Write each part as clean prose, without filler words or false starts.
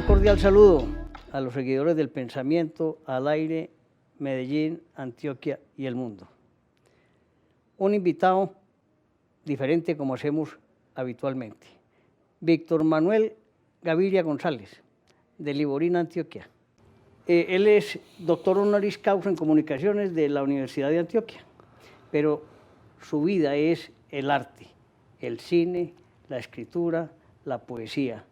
cordial saludo a los seguidores del pensamiento al aire, Medellín, Antioquia y el mundo. Un invitado diferente como hacemos habitualmente. Víctor Manuel Gaviria González, de Liborina, Antioquia. Él es doctor honoris causa en comunicaciones de la Universidad de Antioquia, pero su vida es el arte, el cine, la escritura, la poesía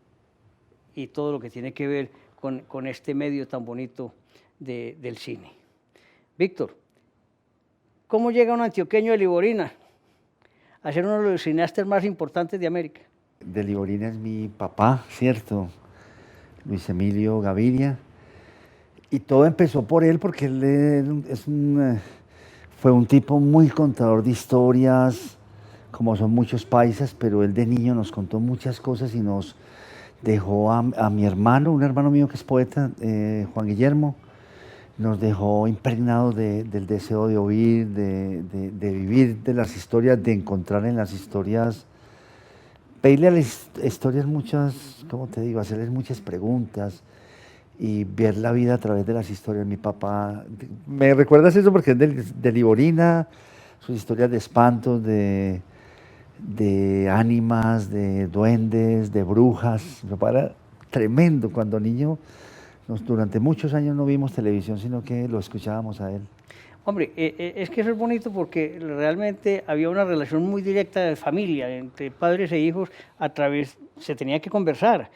y todo lo que tiene que ver con este medio tan bonito del cine. Víctor, ¿cómo llega un antioqueño de Liborina a ser uno de los cineastas más importantes de América? De Liborina es mi papá, ¿cierto? Luis Emilio Gaviria. Y todo empezó por él porque él fue un tipo muy contador de historias, como son muchos paisas, pero él de niño nos contó muchas cosas y nos dejó a mi hermano, un hermano mío que es poeta, Juan Guillermo, nos dejó impregnados del deseo de oír, de vivir de las historias, de encontrar en las historias, pedirle a las historias muchas, ¿cómo te digo?, hacerles muchas preguntas y ver la vida a través de las historias. Mi papá, ¿me recuerdas eso? Porque es de Liborina, sus historias de espantos, de ánimas, de duendes, de brujas. Mi papá era tremendo. Cuando niño, durante muchos años no vimos televisión, sino que lo escuchábamos a él. Hombre, es que eso es bonito porque realmente había una relación muy directa de familia, entre padres e hijos, se tenía que conversar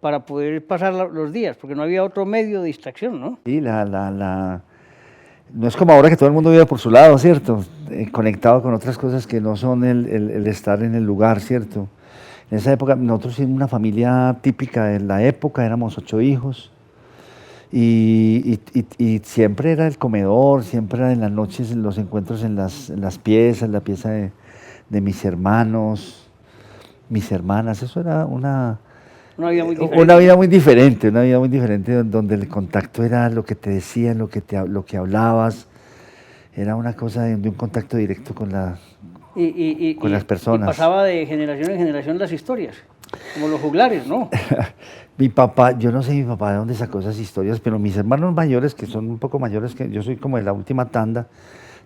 para poder pasar los días, porque no había otro medio de distracción, ¿no? Sí, no es como ahora que todo el mundo vive por su lado, ¿cierto? Conectado con otras cosas que no son el estar en el lugar, ¿cierto? En esa época, nosotros en una familia típica de la época, éramos 8 hijos, y siempre era el comedor, siempre era en las noches los encuentros en las piezas, la pieza de mis hermanos, mis hermanas. Eso era una vida muy diferente. Una vida muy diferente, donde el contacto era lo que te decían, lo que hablabas, era una cosa de un contacto directo con las personas. Y pasaba de generación en generación las historias, como los juglares, ¿no? Mi papá, yo no sé mi papá de dónde sacó esas historias, pero mis hermanos mayores, que son un poco mayores que yo, soy como de la última tanda,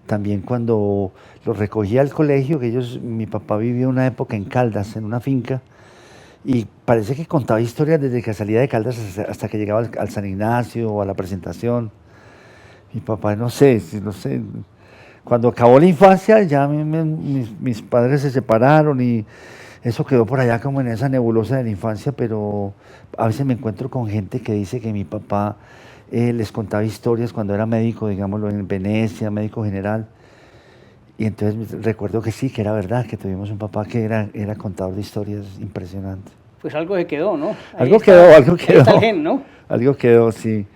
también cuando los recogía al colegio, mi papá vivió una época en Caldas, en una finca, y parece que contaba historias desde que salía de Caldas hasta que llegaba al San Ignacio o a la presentación. Mi papá, no sé, cuando acabó la infancia ya mis padres se separaron y eso quedó por allá como en esa nebulosa de la infancia, pero a veces me encuentro con gente que dice que mi papá les contaba historias cuando era médico, digámoslo, en Venecia, médico general. Y entonces recuerdo que sí, que era verdad, que tuvimos un papá que era contador de historias impresionante. Pues algo se quedó, ¿no? Algo quedó. Ahí está el gen, ¿no? Algo quedó, sí.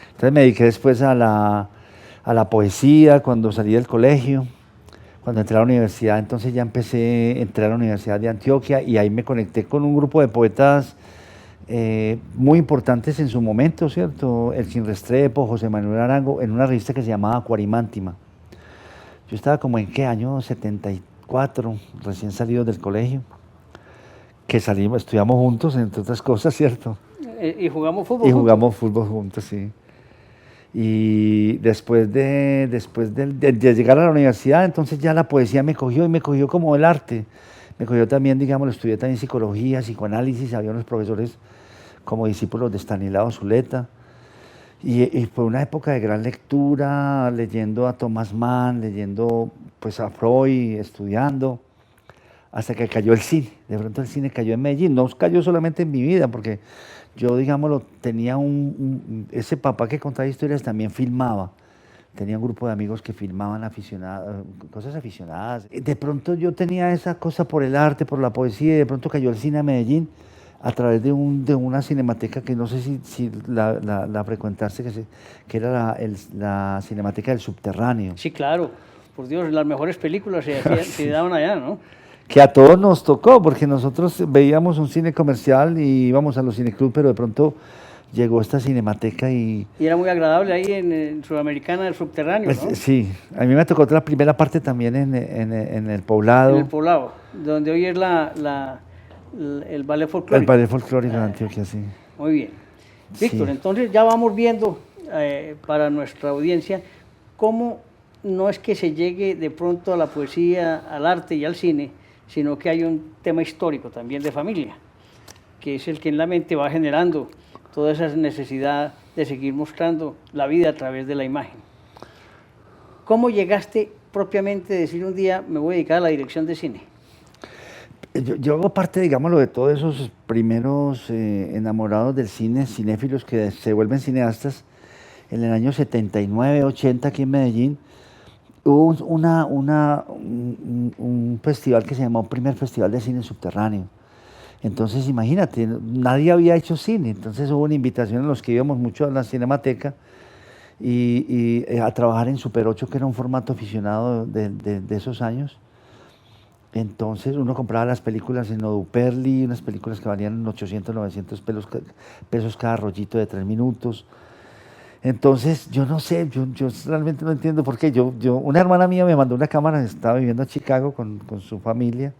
Entonces me dediqué después a la poesía cuando salí del colegio. Cuando entré a la universidad, entonces ya entré a la Universidad de Antioquia y ahí me conecté con un grupo de poetas muy importantes en su momento, ¿cierto? Elkin Restrepo, José Manuel Arango, en una revista que se llamaba Acuarimántima. Yo estaba como en ¿qué año? 74, recién salido del colegio, que estudiamos juntos, entre otras cosas, ¿cierto? Y jugamos fútbol juntos. Y jugamos fútbol juntos, sí. Y después de llegar a la universidad, entonces ya la poesía me cogió y me cogió como el arte. Me cogió también, digamos, estudié también psicología, psicoanálisis, había unos profesores como discípulos de Stanislao Zuleta. Y fue una época de gran lectura, leyendo a Thomas Mann, leyendo pues a Freud, estudiando, hasta que cayó el cine. De pronto el cine cayó en Medellín, no cayó solamente en mi vida, porque yo, digámoslo, tenía ese papá que contaba historias también filmaba. Tenía un grupo de amigos que filmaban cosas aficionadas. De pronto yo tenía esa cosa por el arte, por la poesía, y de pronto cayó el cine a Medellín a través de una cinemateca que no sé si la frecuentaste, que era la Cinemateca del Subterráneo. Sí, claro. Por Dios, las mejores películas se daban allá, ¿no? Que a todos nos tocó, porque nosotros veíamos un cine comercial y íbamos a los cineclubs, pero de pronto llegó esta cinemateca y era muy agradable ahí en Sudamericana del Subterráneo, ¿no? Sí, a mí me tocó la primera parte también en el Poblado. En el Poblado, donde hoy es el ballet folclórico. El ballet folclórico de Antioquia, sí. Muy bien. Víctor, Sí. entonces ya vamos viendo para nuestra audiencia cómo no es que se llegue de pronto a la poesía, al arte y al cine, sino que hay un tema histórico también de familia, que es el que en la mente va generando toda esa necesidad de seguir mostrando la vida a través de la imagen. ¿Cómo llegaste propiamente a decir un día me voy a dedicar a la dirección de cine? Yo hago parte, digámoslo, de todos esos primeros enamorados del cine, cinéfilos que se vuelven cineastas. En el año 79, 80, aquí en Medellín, hubo un festival que se llamó Primer Festival de Cine Subterráneo. Entonces, imagínate, nadie había hecho cine. Entonces hubo una invitación a los que íbamos mucho a la Cinemateca y a trabajar en Super 8, que era un formato aficionado de esos años. Entonces uno compraba las películas en Oduperli, unas películas que valían 800, 900 pesos cada rollito de 3 minutos. Entonces, yo no sé, yo realmente no entiendo por qué. Una hermana mía me mandó una cámara, estaba viviendo en Chicago con su familia,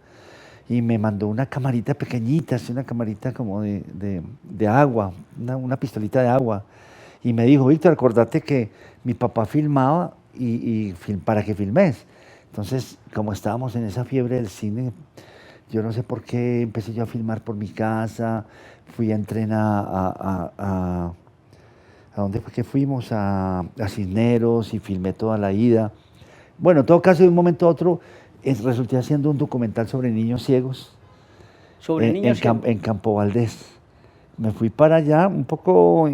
y me mandó una camarita pequeñita, así una camarita como de agua, una pistolita de agua. Y me dijo, Víctor, acordate que mi papá filmaba para que filmes. Entonces, como estábamos en esa fiebre del cine, yo no sé por qué empecé yo a filmar por mi casa, fui a entrenar ¿a dónde fue que fuimos? A Cisneros y filmé toda la ida. Bueno, en todo caso, de un momento a otro, resulté haciendo un documental sobre niños ciegos Sobre niños ciegos. en Campo Valdés. Me fui para allá un poco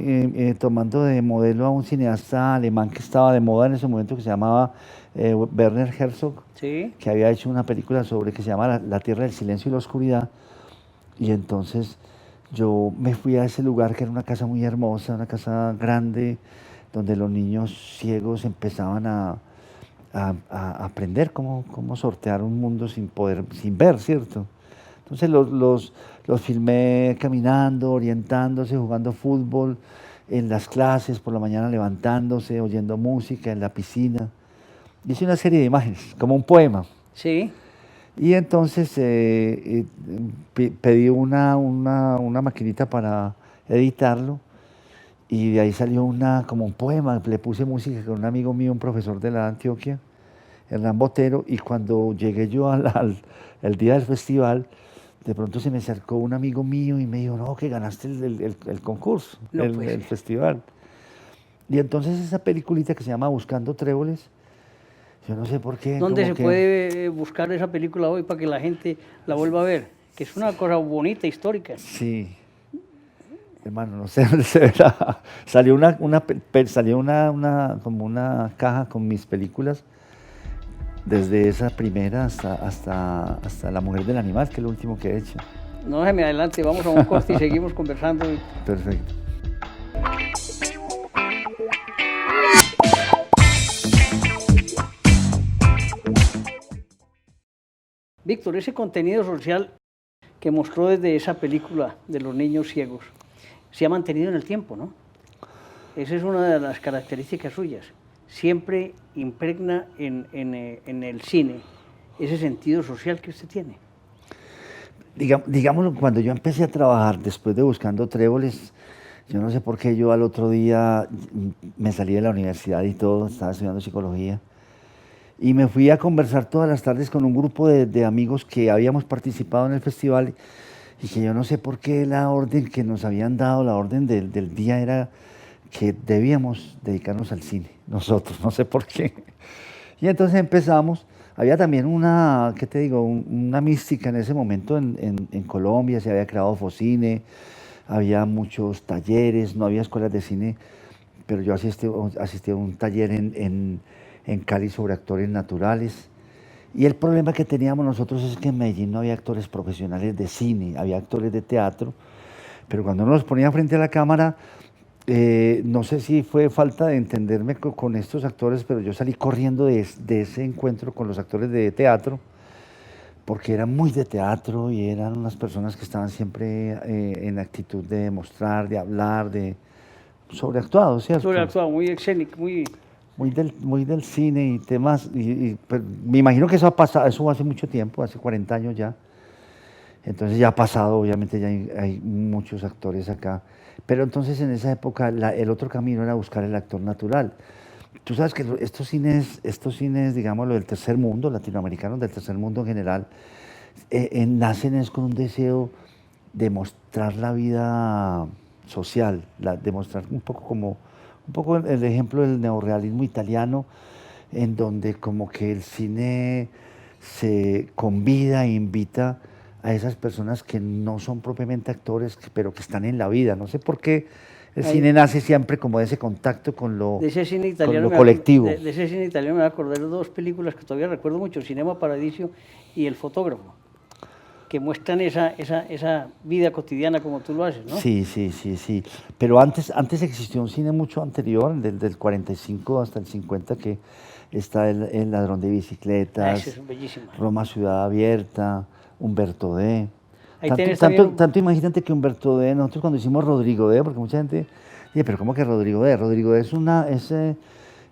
tomando de modelo a un cineasta alemán que estaba de moda en ese momento, que se llamaba Werner Herzog, Sí. que había hecho una película sobre que se llama La Tierra del Silencio y la Oscuridad. Y entonces yo me fui a ese lugar, que era una casa muy hermosa, una casa grande, donde los niños ciegos empezaban a aprender cómo sortear un mundo sin ver, ¿cierto? Entonces los filmé caminando, orientándose, jugando fútbol, en las clases, por la mañana levantándose, oyendo música, en la piscina. Hice una serie de imágenes, como un poema. Sí. Y entonces pedí una maquinita para editarlo, y de ahí salió como un poema. Le puse música con un amigo mío, un profesor de la Antioquia, Hernán Botero, y cuando llegué yo el día del festival, de pronto se me acercó un amigo mío y me dijo, no, que ganaste el concurso, No, pues. el festival. Y entonces esa peliculita que se llama Buscando Tréboles, yo no sé por qué. ¿Dónde como se puede buscar esa película hoy para que la gente la vuelva a ver? Que es una cosa bonita, histórica. Sí, hermano, no sé dónde se verá. Salió como una caja con mis películas, desde esa primera hasta La Mujer del Animal, que es lo último que he hecho. No se me adelante, vamos a un corte y seguimos conversando. Perfecto. Víctor, ese contenido social que mostró desde esa película de los niños ciegos se ha mantenido en el tiempo, ¿no? Esa es una de las características suyas. Siempre impregna en el cine ese sentido social que usted tiene. Digámoslo, cuando yo empecé a trabajar después de Buscando Tréboles, yo no sé por qué yo al otro día me salí de la universidad y todo, estaba estudiando psicología, y me fui a conversar todas las tardes con un grupo de amigos que habíamos participado en el festival, y que yo no sé por qué la orden que nos habían dado, la orden del día era que debíamos dedicarnos al cine, nosotros, no sé por qué. Y entonces empezamos. Había también ¿qué te digo? Una mística en ese momento en Colombia. Se había creado Focine, había muchos talleres, no había escuelas de cine, pero yo asistí a un taller en Cali sobre actores naturales. Y el problema que teníamos nosotros es que en Medellín no había actores profesionales de cine, había actores de teatro, pero cuando uno los ponía frente a la cámara, no sé si fue falta de entenderme con estos actores, pero yo salí corriendo de ese encuentro con los actores de teatro, porque eran muy de teatro y eran unas personas que estaban siempre en actitud de mostrar, de hablar, de sobreactuado, ¿cierto? Sobreactuado, muy escénico, muy... Muy del cine y temas, pues, me imagino que eso ha pasado, eso hace mucho tiempo, hace 40 años ya. Entonces ya ha pasado, obviamente ya hay muchos actores acá. Pero entonces en esa época el otro camino era buscar el actor natural. Tú sabes que estos cines, digamos, lo del tercer mundo, latinoamericanos del tercer mundo en general, nacen es con un deseo de mostrar la vida social, de mostrar un poco como, un poco el ejemplo del neorrealismo italiano, en donde como que el cine se convida e invita a esas personas que no son propiamente actores, pero que están en la vida. No sé por qué el Ahí, cine nace siempre como de ese contacto de ese cine con italiano, lo colectivo. de ese cine italiano me voy a acordar de dos películas que todavía recuerdo mucho, Cinema Paradiso y El fotógrafo, que muestran esa vida cotidiana como tú lo haces, ¿no? Sí, sí, sí, sí. Pero antes existió un cine mucho anterior, del 45 hasta el 50, que está el Ladrón de Ese Bicicletas, es bellísimo. Roma Ciudad Abierta, Humberto D. Ahí tenés también, Tanto imagínate que Humberto D, nosotros cuando hicimos Rodrigo D, porque mucha gente dice, pero ¿cómo que Rodrigo D? Rodrigo D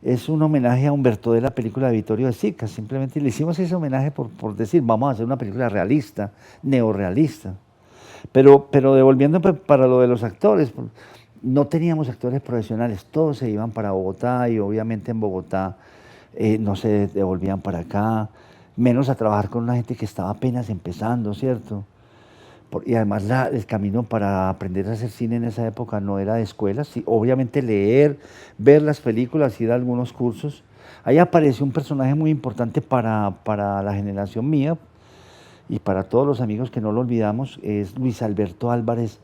es un homenaje a Humberto D, la película de Vittorio de Sica. Simplemente le hicimos ese homenaje por decir, vamos a hacer una película realista, neorrealista. Pero devolviendo para lo de los actores, no teníamos actores profesionales, todos se iban para Bogotá y obviamente en Bogotá no se devolvían para acá, menos a trabajar con una gente que estaba apenas empezando, ¿cierto? Y además el camino para aprender a hacer cine en esa época no era de escuelas, sí, obviamente leer, ver las películas, ir a algunos cursos. Ahí apareció un personaje muy importante para la generación mía, y para todos los amigos que no lo olvidamos, es Luis Alberto Álvarez,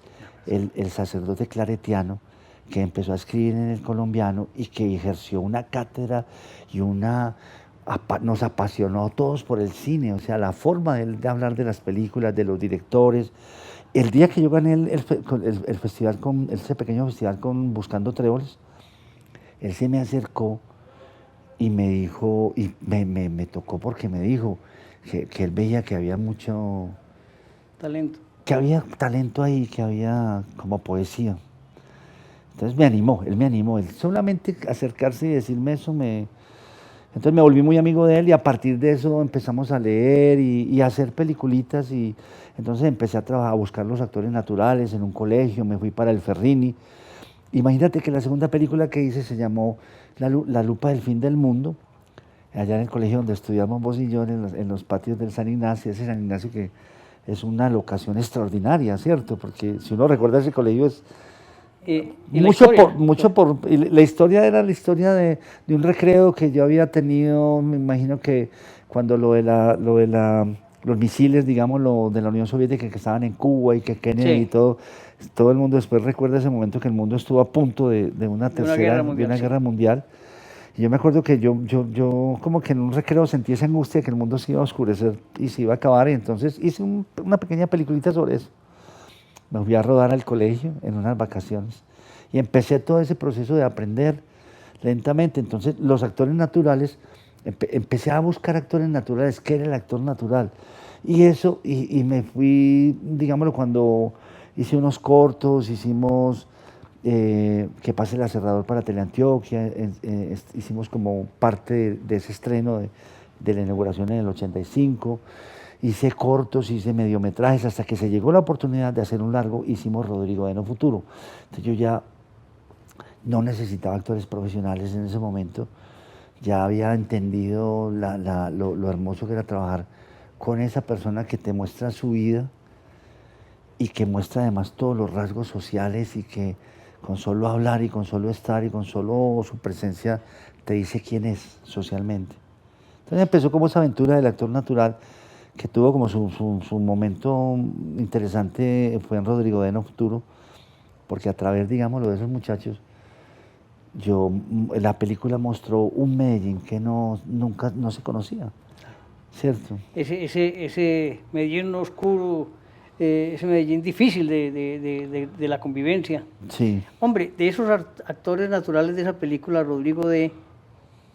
el sacerdote claretiano, que empezó a escribir en el Colombiano y que ejerció una cátedra y nos apasionó a todos por el cine, o sea, la forma de hablar de las películas, de los directores. El día que yo gané el festival, ese pequeño festival con Buscando Tréboles, él se me acercó y me dijo, y me tocó porque me dijo que él veía que había mucho, talento. que había talento ahí, que había como poesía. Entonces me animó, él me animó, él solamente acercarse y decirme eso Entonces me volví muy amigo de él y a partir de eso empezamos a leer y a hacer peliculitas y entonces empecé a trabajar, a buscar los actores naturales en un colegio, me fui para el Ferrini. Imagínate que la segunda película que hice se llamó La lupa del fin del mundo, allá en el colegio donde estudiamos vos y yo, en los patios del San Ignacio, ese San Ignacio que es una locación extraordinaria, ¿cierto? Porque si uno recuerda ese colegio es Y la historia. y la historia era la historia de un recreo que yo había tenido, me imagino que cuando los misiles, digamos, lo de la Unión Soviética que estaban en Cuba y que Kennedy y Sí. todo el mundo después recuerda ese momento que el mundo estuvo a punto de una guerra de mundial, una sí. guerra mundial. Y yo me acuerdo que yo como que en un recreo sentí esa angustia de que el mundo se iba a oscurecer y se iba a acabar, y entonces hice una pequeña peliculita sobre eso. Me fui a rodar al colegio en unas vacaciones y empecé todo ese proceso de aprender lentamente. Entonces los actores naturales, empecé a buscar actores naturales, ¿qué era el actor natural? Y eso, y me fui, digámoslo, cuando hice unos cortos, hicimos Que pase el aserrador para Teleantioquia, hicimos como parte de ese estreno de la inauguración en el 85. Hice cortos, hice mediometrajes, hasta que se llegó la oportunidad de hacer un largo, hicimos Rodrigo de No Futuro. Entonces yo ya no necesitaba actores profesionales en ese momento, ya había entendido lo hermoso que era trabajar con esa persona que te muestra su vida y que muestra además todos los rasgos sociales y que con solo hablar y con solo estar y con solo su presencia te dice quién es socialmente. Entonces empezó como esa aventura del actor natural que tuvo como su momento interesante, fue en Rodrigo de No Futuro, porque a través, digámoslo, de esos muchachos, la película mostró un Medellín que nunca no se conocía, ¿cierto? Ese Medellín oscuro, ese Medellín difícil de la convivencia. Sí. Hombre, de esos actores naturales de esa película, Rodrigo de,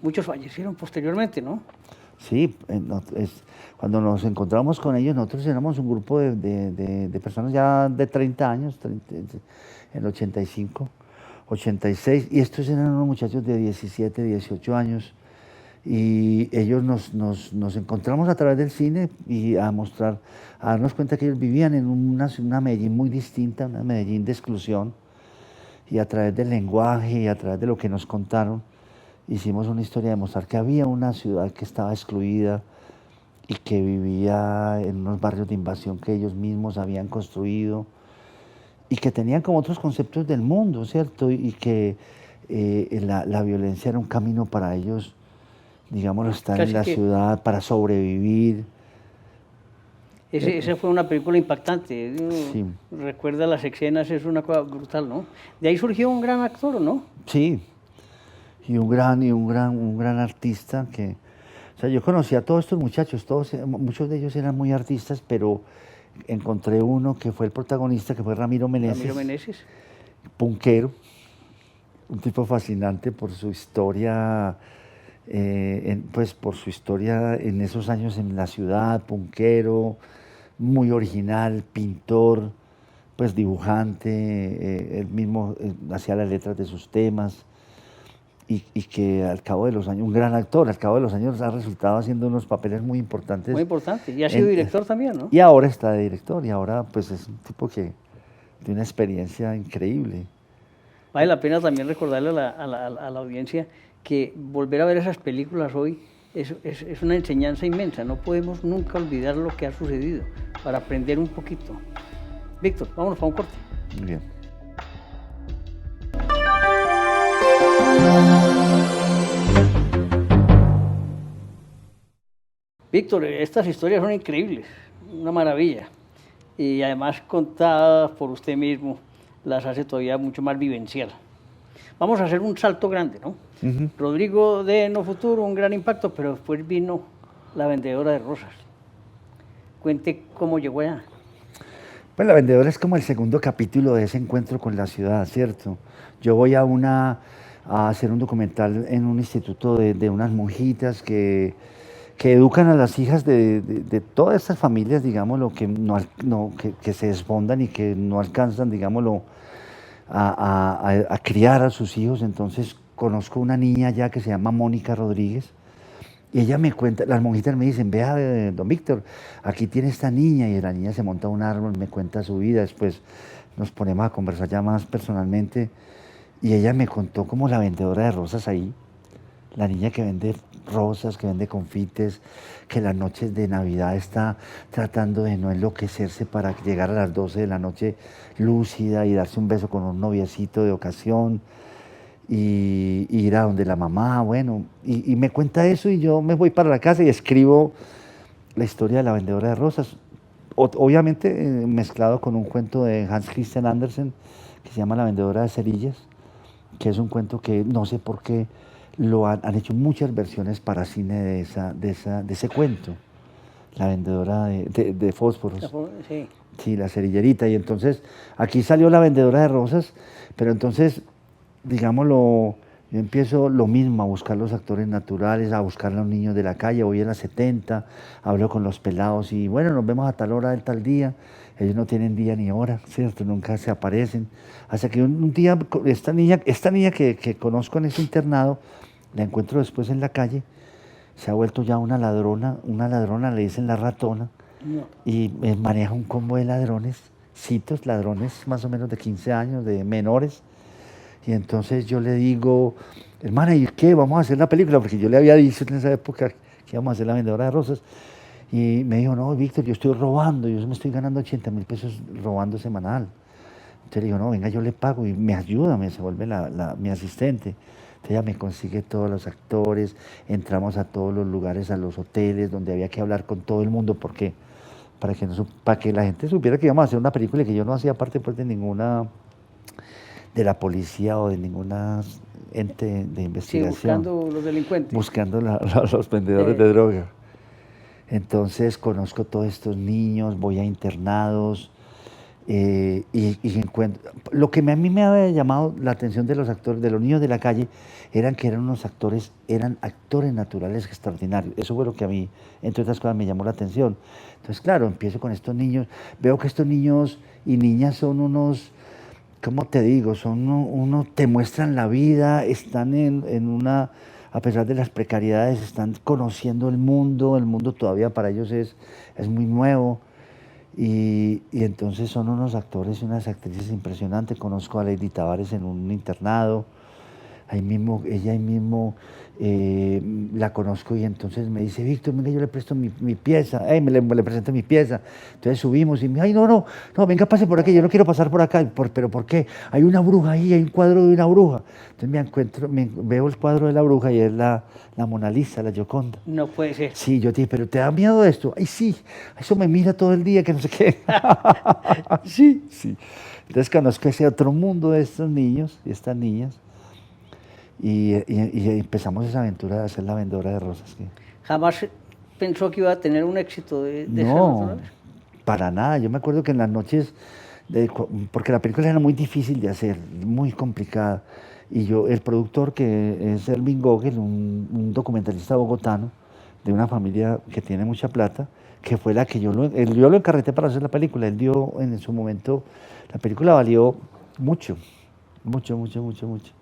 muchos fallecieron posteriormente, ¿no? Sí, cuando nos encontramos con ellos, nosotros éramos un grupo de personas ya de 30 años, en el 85, 86, y estos eran unos muchachos de 17, 18 años, Y ellos nos encontramos a través del cine y a darnos cuenta que ellos vivían en una Medellín muy distinta, una Medellín de exclusión. Y a través del lenguaje y a través de lo que nos contaron, hicimos una historia de mostrar que había una ciudad que estaba excluida y que vivía en unos barrios de invasión que ellos mismos habían construido y que tenían como otros conceptos del mundo, ¿cierto? Y que la violencia era un camino para ellos, digámoslo, estar en Casi la que ciudad para sobrevivir. esa fue una película impactante. Sí, Recuerda las escenas, es una cosa brutal, ¿no? De ahí surgió un gran actor, ¿no? sí, y un gran artista que, o sea, yo conocí a todos estos muchachos, muchos de ellos eran muy artistas, pero encontré uno que fue el protagonista, que fue Ramiro Meneses, Ramiro Meneses. punkero, un tipo fascinante por su historia, pues por su historia en esos años en la ciudad, punkero, muy original, pintor, pues dibujante, él mismo hacía las letras de sus temas y que al cabo de los años, un gran actor, al cabo de los años ha resultado haciendo unos papeles muy importantes. Muy importante. Y ha sido director también, ¿no? Y ahora está de director y ahora pues es un tipo que tiene una experiencia increíble. Vale la pena también recordarle a la audiencia que volver a ver esas películas hoy es una enseñanza inmensa. No podemos nunca olvidar lo que ha sucedido para aprender un poquito. Víctor, vámonos para un corte. Muy bien. Víctor, estas historias son increíbles, una maravilla. Y además contadas por usted mismo, las hace todavía mucho más vivencial. Vamos a hacer un salto grande, ¿no? Rodrigo de No Futuro, un gran impacto, pero después vino La Vendedora de Rosas. Cuente cómo llegó allá. Pues La Vendedora es como el segundo capítulo de ese encuentro con la ciudad, ¿cierto? Yo voy a hacer un documental en un instituto de unas monjitas que educan a las hijas de todas estas familias, digámoslo, que se desfondan y que no alcanzan, digámoslo, a criar a sus hijos. Entonces conozco una niña ya que se llama Mónica Rodríguez y ella me cuenta, las monjitas me dicen, vea, don Víctor, aquí tiene esta niña, y la niña se monta a un árbol, me cuenta su vida, después nos ponemos a conversar ya más personalmente y ella me contó como la vendedora de rosas ahí, la niña que vende rosas, que vende confites, que las noches de Navidad está tratando de no enloquecerse para llegar a las 12 de la noche lúcida y darse un beso con un noviecito de ocasión y ir a donde la mamá, bueno, y me cuenta eso y yo me voy para la casa y escribo la historia de la vendedora de rosas, obviamente mezclado con un cuento de Hans Christian Andersen que se llama La vendedora de cerillas, que es un cuento que no sé por qué han hecho muchas versiones para cine de ese cuento, la vendedora de fósforos. Sí. Sí, la cerillerita. Y entonces aquí salió La vendedora de rosas, pero entonces, digámoslo, yo empiezo lo mismo, a buscar los actores naturales, a buscar a los niños de la calle, voy a las 70, hablo con los pelados y bueno, nos vemos a tal hora, del tal día. Ellos no tienen día ni hora, ¿cierto? Nunca se aparecen. Hasta que un día esta niña que conozco en ese internado, la encuentro después en la calle, se ha vuelto ya una ladrona, le dicen la ratona, No. y maneja un combo de ladrones, ladrones más o menos de 15 años, de menores. Y entonces yo le digo, hermana, ¿y qué? Vamos a hacer la película, porque yo le había dicho en esa época que íbamos a hacer La vendedora de rosas. Y me dijo, no, Víctor, yo estoy robando, yo me estoy ganando 80.000 pesos robando semanal. Entonces le digo, no, venga, yo le pago y me ayuda, se vuelve mi asistente. Entonces ella me consigue todos los actores, entramos a todos los lugares, a los hoteles, donde había que hablar con todo el mundo, porque para que la gente supiera que íbamos a hacer una película y que yo no hacía parte pues, de la policía o de ninguna ente de investigación. Sí, buscando los delincuentes. Buscando los vendedores de droga. Entonces conozco todos estos niños, voy a internados y encuentro... Lo que a mí me había llamado la atención de los actores, de los niños de la calle, eran actores naturales extraordinarios. Eso fue lo que a mí, entre otras cosas, me llamó la atención. Entonces, claro, empiezo con estos niños, veo que estos niños y niñas son unos... ¿Cómo te digo? Te muestran la vida, están a pesar de las precariedades, están conociendo el mundo todavía para ellos es muy nuevo. Y entonces son unos actores y unas actrices impresionantes. Conozco a Lady Tavares en un internado, ella ahí mismo la conozco y entonces me dice, Víctor, venga, yo le presto mi pieza, me le presento mi pieza. Entonces subimos y me dice, ay, no, venga, pase por aquí, yo no quiero pasar por acá. ¿Pero por qué? Hay una bruja ahí, hay un cuadro de una bruja. Entonces veo el cuadro de la bruja y es la Mona Lisa, la Gioconda. No puede ser. Sí, yo te dije, pero ¿te da miedo esto? Ay, sí, eso me mira todo el día, que no sé qué. Sí, sí. Entonces conozco ese otro mundo de estos niños y estas niñas. Y empezamos esa aventura de hacer la vendedora de rosas. ¿Jamás pensó que iba a tener un éxito de esa No, naturaleza? para nada. Yo me acuerdo que en las noches, porque la película era muy difícil de hacer, muy complicada. Y el productor, que es Ervin Gogel, un documentalista bogotano, de una familia que tiene mucha plata, que fue la que yo lo encarreté para hacer la película. Él dio en su momento, la película valió mucho, mucho, mucho, mucho, mucho,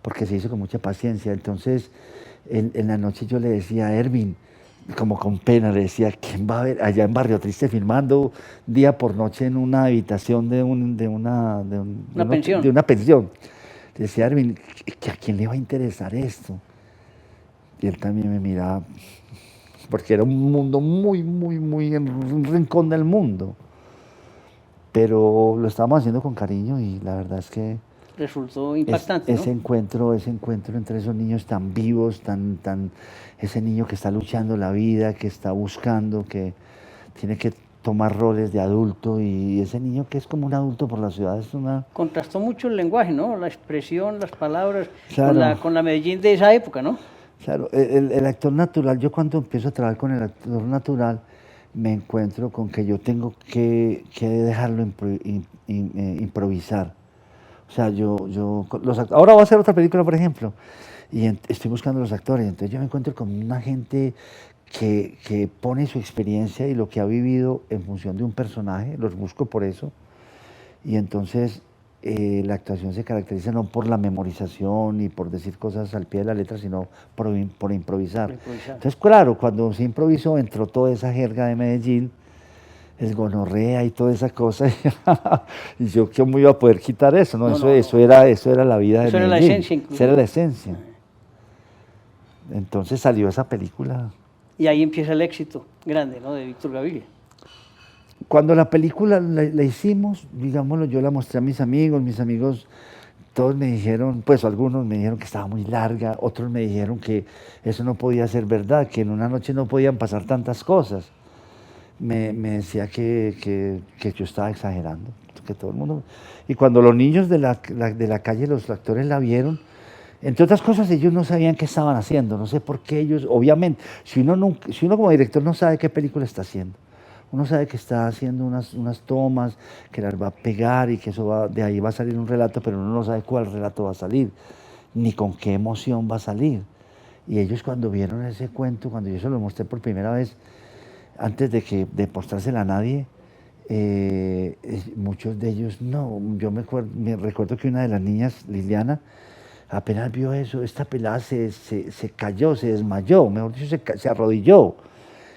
porque se hizo con mucha paciencia. Entonces, en la noche yo le decía a Ervin, como con pena, le decía, ¿quién va a ver allá en Barrio Triste filmando día por noche en una habitación de pensión? de una pensión? Le decía a Ervin, ¿a quién le va a interesar esto? Y él también me miraba, porque era un mundo muy, muy, muy en un rincón del mundo. Pero lo estábamos haciendo con cariño y la verdad es que Resultó impactante, ese encuentro entre esos niños tan vivos, ese niño que está luchando la vida, que está buscando, que tiene que tomar roles de adulto, y ese niño que es como un adulto por la ciudad es una... Contrastó mucho el lenguaje, ¿no? La expresión, las palabras, Claro. con la Medellín de esa época, ¿no? Claro, el actor natural, yo cuando empiezo a trabajar con el actor natural, me encuentro con que yo tengo que dejarlo improvisar. O sea, ahora voy a hacer otra película, por ejemplo, y estoy buscando los actores, entonces yo me encuentro con una gente que pone su experiencia y lo que ha vivido en función de un personaje, los busco por eso, y entonces la actuación se caracteriza no por la memorización y por decir cosas al pie de la letra, sino por improvisar. Entonces, claro, cuando se improvisó entró toda esa jerga de Medellín, el gonorrea y toda esa cosa, y yo cómo iba a poder quitar eso, ¿no? Eso era la vida de Medellín. Eso era la esencia, incluso. Esa era la esencia. Entonces salió esa película. Y ahí empieza el éxito grande, ¿no? De Víctor Gaviria. Cuando la película la hicimos, digámoslo, yo la mostré a mis amigos todos me dijeron, pues algunos me dijeron que estaba muy larga, otros me dijeron que eso no podía ser verdad, que en una noche no podían pasar tantas cosas. Me decía que yo estaba exagerando, que todo el mundo... Y cuando los niños de la calle, los actores la vieron, entre otras cosas ellos no sabían qué estaban haciendo, no sé por qué ellos, obviamente, si uno como director no sabe qué película está haciendo, uno sabe que está haciendo unas tomas, que las va a pegar y que de ahí va a salir un relato, pero uno no sabe cuál relato va a salir, ni con qué emoción va a salir. Y ellos cuando vieron ese cuento, cuando yo se lo mostré por primera vez, antes de mostrársela a nadie, muchos de ellos no. Yo me recuerdo que una de las niñas, Liliana, apenas vio eso, esta pelada se cayó, se desmayó, mejor dicho, se arrodilló.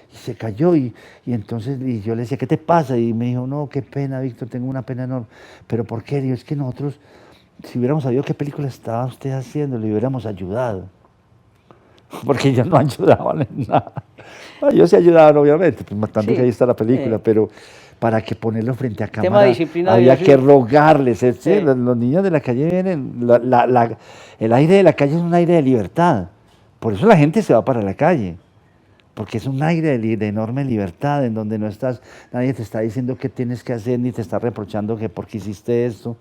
Y se cayó y entonces yo le decía, ¿qué te pasa? Y me dijo, no, qué pena, Víctor, tengo una pena enorme. ¿Pero por qué? Digo, es que nosotros, si hubiéramos sabido qué película estaba usted haciendo, le hubiéramos ayudado. Porque ellos no ayudaban en nada. Ellos sí ayudaban, obviamente, pues matando que ahí está la película, pero para que ponerlo frente a cámara había que rogarles. ¿Sí? Los niños de la calle vienen, el aire de la calle es un aire de libertad. Por eso la gente se va para la calle. Porque es un aire de enorme libertad, en donde no estás, nadie te está diciendo qué tienes que hacer, ni te está reprochando que por qué hiciste esto.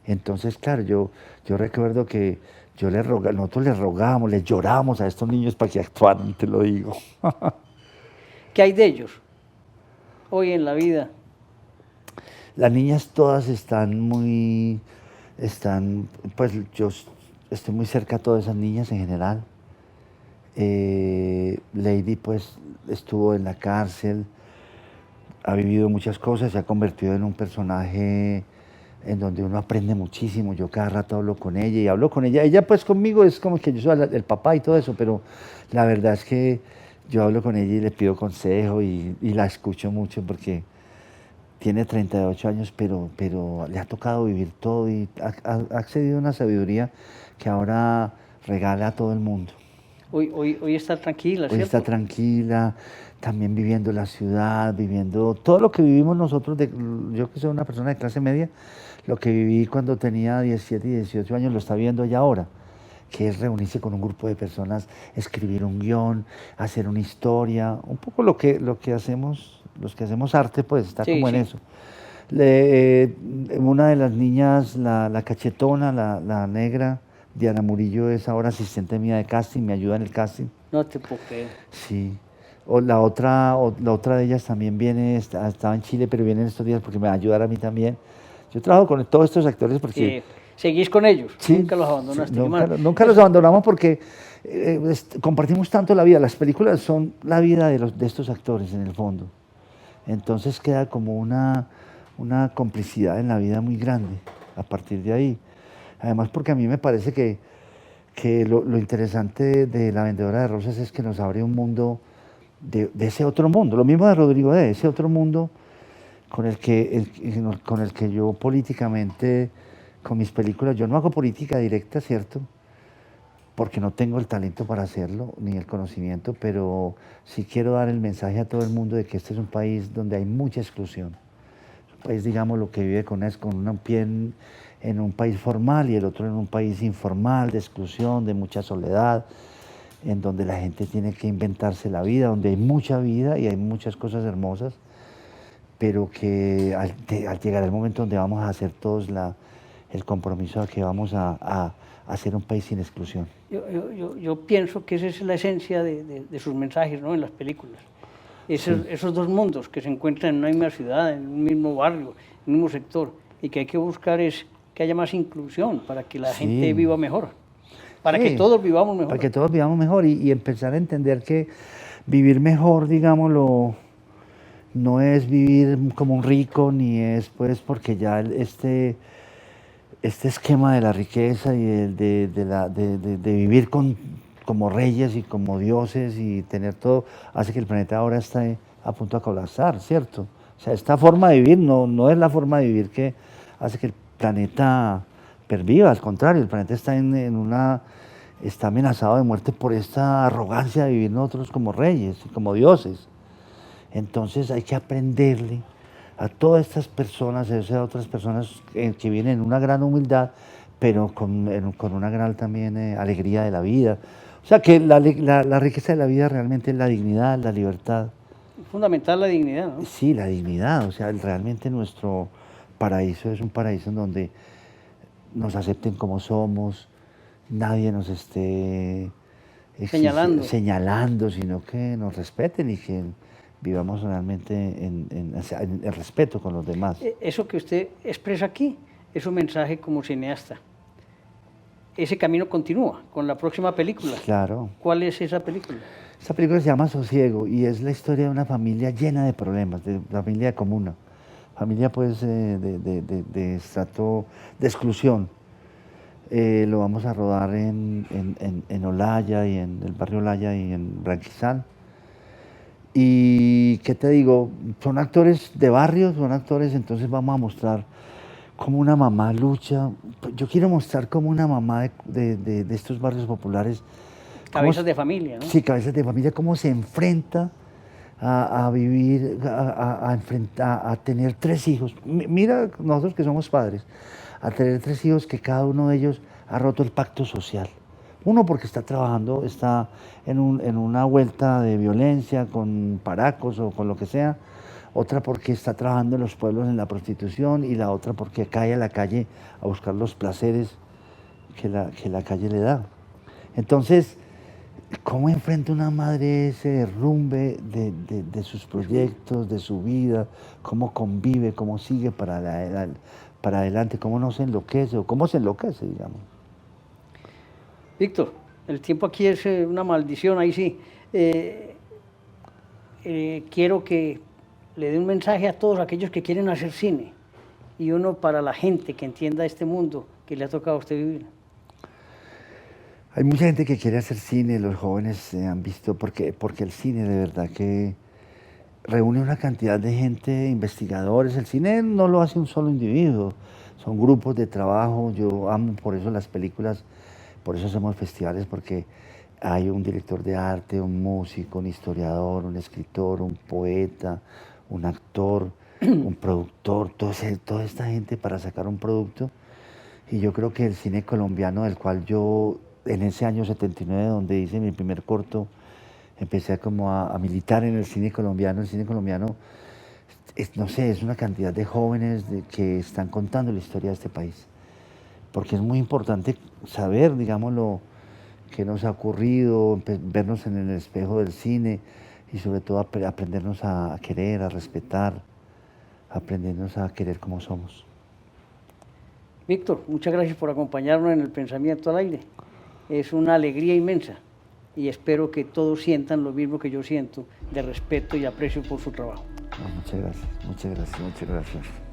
Entonces, claro, yo recuerdo que nosotros les rogábamos, les llorábamos a estos niños para que actuaran, te lo digo. ¿Qué hay de ellos hoy en la vida? Las niñas todas pues yo estoy muy cerca a todas esas niñas en general. Lady pues estuvo en la cárcel, ha vivido muchas cosas, se ha convertido en un personaje en donde uno aprende muchísimo. Yo cada rato hablo con ella y hablo con ella. Ella pues conmigo es como que yo soy el papá y todo eso, pero la verdad es que yo hablo con ella y le pido consejo y la escucho mucho porque tiene 38 años, pero le ha tocado vivir todo y ha accedido a una sabiduría que ahora regala a todo el mundo. Hoy está tranquila, Hoy ¿cierto? está tranquila, también viviendo la ciudad, viviendo todo lo que vivimos nosotros, yo que soy una persona de clase media, lo que viví cuando tenía 17 y 18 años lo está viviendo ella ahora, que es reunirse con un grupo de personas, escribir un guión, hacer una historia, un poco lo que hacemos, los que hacemos arte, pues está Sí, como en sí. eso. Una de las niñas, la cachetona, la negra, Diana Murillo, es ahora asistente mía de casting, me ayuda en el casting. No te puedo creer. Sí. La otra de ellas también viene, estaba en Chile, pero viene en estos días porque me va a ayudar a mí también. Yo trabajo con todos estos actores porque ¿Seguís con ellos? sí, Nunca los sí, abandonaste. ¿Qué nunca, más? nunca los abandonamos porque compartimos tanto la vida. Las películas son la vida de estos actores en el fondo. Entonces queda como una complicidad en la vida muy grande a partir de ahí. Además porque a mí me parece que lo interesante de La Vendedora de Rosas es que nos abre un mundo de ese otro mundo. Lo mismo de Rodrigo de ese otro mundo con el que yo políticamente, con mis películas, yo no hago política directa, ¿cierto? Porque no tengo el talento para hacerlo, ni el conocimiento, pero sí quiero dar el mensaje a todo el mundo de que este es un país donde hay mucha exclusión. Es un país, digamos, lo que vive con un pie en un país formal y el otro en un país informal, de exclusión, de mucha soledad, en donde la gente tiene que inventarse la vida, donde hay mucha vida y hay muchas cosas hermosas, pero que al llegar el momento donde vamos a hacer todos el compromiso de que vamos a hacer un país sin exclusión. Yo pienso que esa es la esencia de sus mensajes, ¿no? En las películas. Esos dos mundos que se encuentran en una misma ciudad, en un mismo barrio, en un mismo sector, y que hay que buscar es que haya más inclusión para que la gente viva mejor, para que todos vivamos mejor. Para que todos vivamos mejor y empezar a entender que vivir mejor, digámoslo, no es vivir como un rico, ni es pues porque ya este esquema de la riqueza y de vivir como reyes y como dioses y tener todo, hace que el planeta ahora esté a punto de colapsar, ¿cierto? O sea, esta forma de vivir no es la forma de vivir que hace que el planeta perviva, al contrario, el planeta está está amenazado de muerte por esta arrogancia de vivir nosotros como reyes y como dioses. Entonces hay que aprenderle a todas estas personas, a esas otras personas que vienen en una gran humildad, pero con una gran también alegría de la vida. O sea que la riqueza de la vida realmente es la dignidad, la libertad. Es fundamental la dignidad, ¿no? Sí, la dignidad. O sea, realmente nuestro paraíso es un paraíso en donde nos acepten como somos, nadie nos esté señalando, sino que nos respeten y que vivamos realmente en el respeto con los demás. Eso que usted expresa aquí es un mensaje como cineasta. Ese camino continúa con la próxima película. Claro. ¿Cuál es esa película? Esa película se llama Sosiego y es la historia de una familia llena de problemas, de la familia de comuna, familia pues de estrato de exclusión. Lo vamos a rodar en Olaya y en el barrio Olaya y en Branquizal. Y, ¿qué te digo? Son actores de barrio, son actores, entonces vamos a mostrar cómo una mamá lucha. Yo quiero mostrar cómo una mamá de estos barrios populares... Cabezas de familia, ¿no? Sí, cabezas de familia, cómo se enfrenta a vivir, a tener 3 hijos. Mira, nosotros que somos padres, a tener 3 hijos que cada uno de ellos ha roto el pacto social. Uno porque está trabajando, está en una vuelta de violencia con paracos o con lo que sea. Otra porque está trabajando en los pueblos en la prostitución y la otra porque cae a la calle a buscar los placeres que la calle le da. Entonces, ¿cómo enfrenta una madre ese derrumbe de sus proyectos, de su vida? ¿Cómo convive, cómo sigue para adelante? ¿Cómo no se enloquece o cómo se enloquece, digamos? Víctor, el tiempo aquí es una maldición, ahí sí. Quiero que le dé un mensaje a todos aquellos que quieren hacer cine y uno para la gente que entienda este mundo que le ha tocado a usted vivir? Hay mucha gente que quiere hacer cine, los jóvenes han visto, porque el cine de verdad que reúne una cantidad de gente, investigadores. El cine no lo hace un solo individuo, son grupos de trabajo. Yo amo por eso las películas, por eso hacemos festivales, porque hay un director de arte, un músico, un historiador, un escritor, un poeta, un actor, un productor, toda esta gente para sacar un producto. Y yo creo que el cine colombiano, del cual yo en ese año 79, donde hice mi primer corto, empecé como a militar en el cine colombiano. El cine colombiano, no sé, es una cantidad de jóvenes que están contando la historia de este país. Porque es muy importante saber, digamos, lo que nos ha ocurrido, vernos en el espejo del cine y sobre todo aprendernos a querer, a respetar, aprendernos a querer como somos. Víctor, muchas gracias por acompañarnos en el Pensamiento al Aire. Es una alegría inmensa y espero que todos sientan lo mismo que yo siento, de respeto y aprecio por su trabajo. Muchas gracias, muchas gracias, muchas gracias.